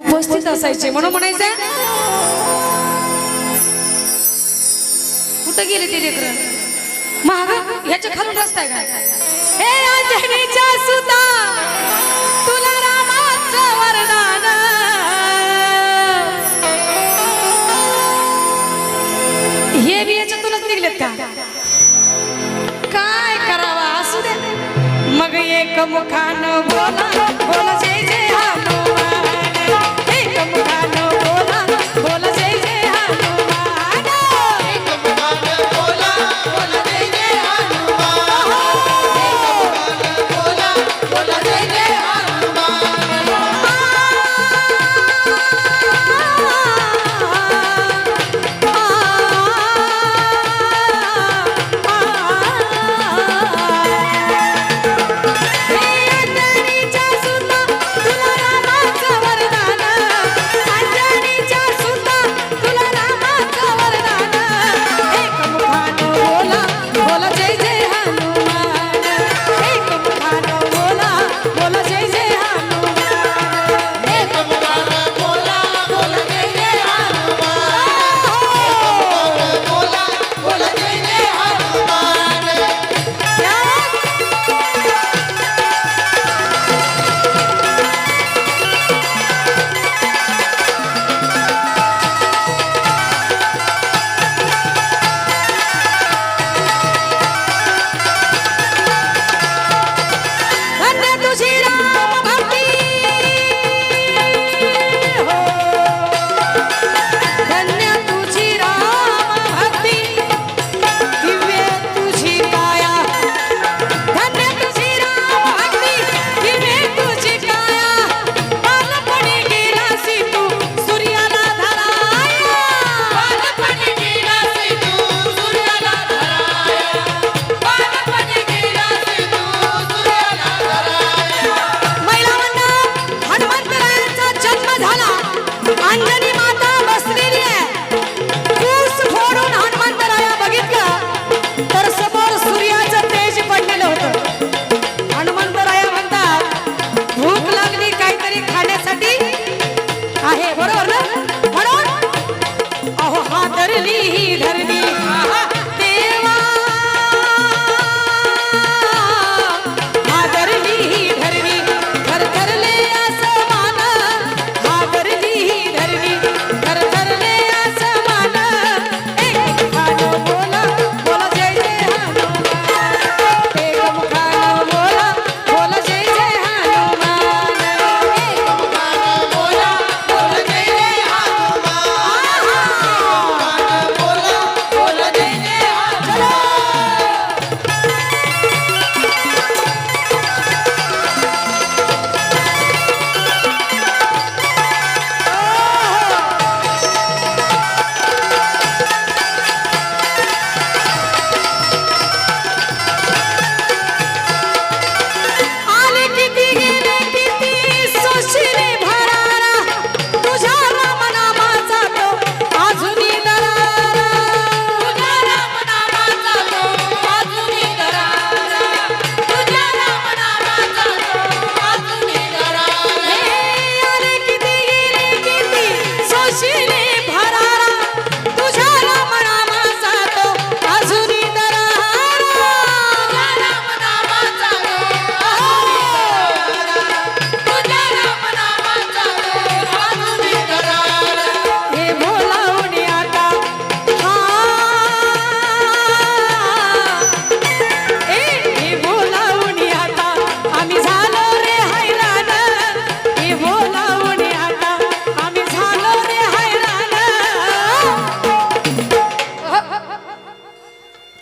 उपस्थित असायचे म्हणून म्हणायचं कुठं गेले ते लेकरं महाग ह्याच्या खालून रस्ता आहे का हे अंजनीच्या सुता तुला रामाचं वरदान हे बी याच्यातूनच निघलेत का काय करावा असू दे मग एक मुखानं बोला बोला जय जय हनुमान एक मुखानं बोला बोला जय जय हनुमान एक मुखानं बोला बोला जय जय हनुमान एक मुखानं बोला बोला जय जय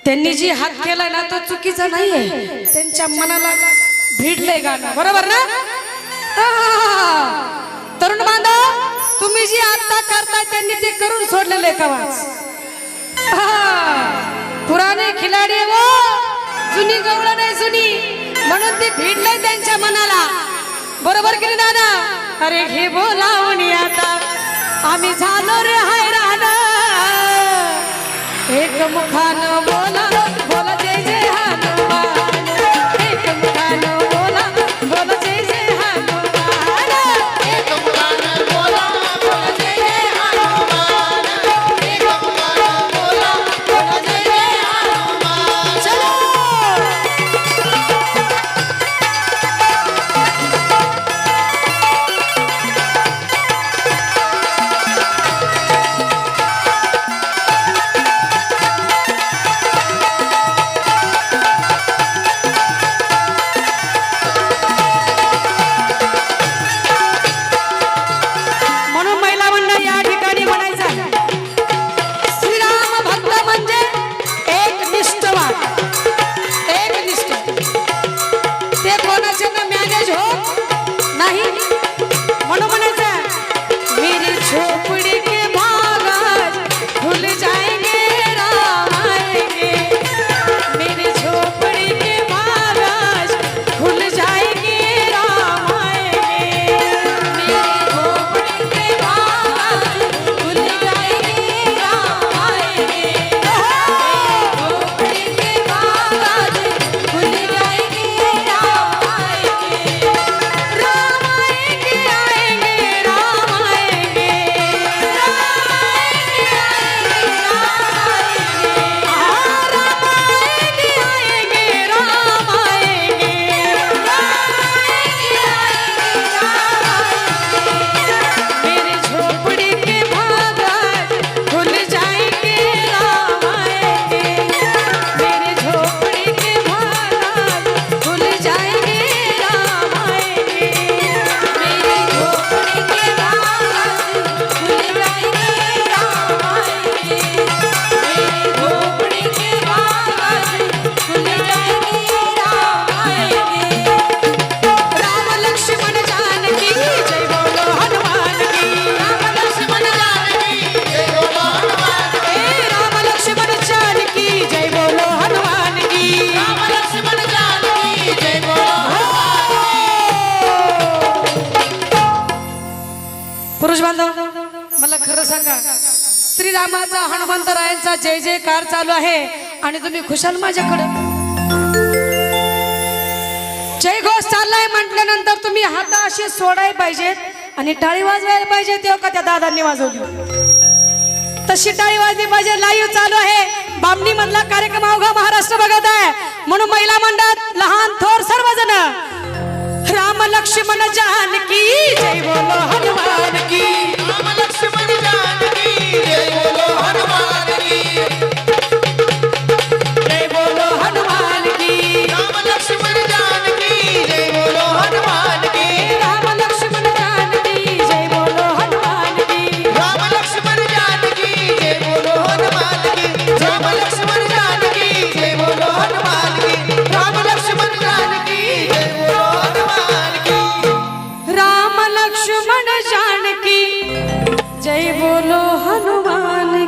त्यांनी जी हात केलाय ना तो चुकीचा नाहीये त्यांच्या मनाला भिडलंय गाणं बरोबर ना तरुण बांधव तुम्ही जी आता करताय त्यांनी ते करून सोडलेले कवाच पुराणे खिलाडी वो जुनी गवळण नाही जुनी म्हणून ते भिडलंय त्यांच्या मनाला बरोबर की दादा अरे हे बोलावणी आता आम्ही झालो रे हैराण एक मुखानं बोला बोला जय जय हनुमान एक मुखानं बोला बोला रामाचा हनुमंतरायांचा जय जयकार चालू आहे आणि तुम्ही खुशाल माझ्याकडे जय घोष चाललाय म्हटल्यानंतर तुम्ही हात असे सोडाय पाहिजेत आणि टाळी वाजवायला पाहिजे तेव्हा का त्या दादांनी वाजवली तशी टाळी वाजली पाहिजे लाईव्ह चालू आहे बामणी मधला कार्यक्रम अवघा महाराष्ट्र बघत आहे म्हणून महिला मंडळात लहान थोर सर्वजण राम लक्ष्मण जानकी जय बोलो हनुमान की राम लक्ष्मण जानकी जय बोलो हनुमान की जय बोलो हनुमान की राम लक्ष्मण जानकी जय बोलो हनुमान की राम लक्ष्मण जानकी जय बोलो हनुमान की राम लक्ष्मण जानकी जय बोलो हनुमान की राम लक्ष्मण जानकी जय बोलो हनुमान की राम लक्ष्मण जानकी जय बोलो हनुमान की राम लक्ष्मण जानकी जय बोलो हनुमान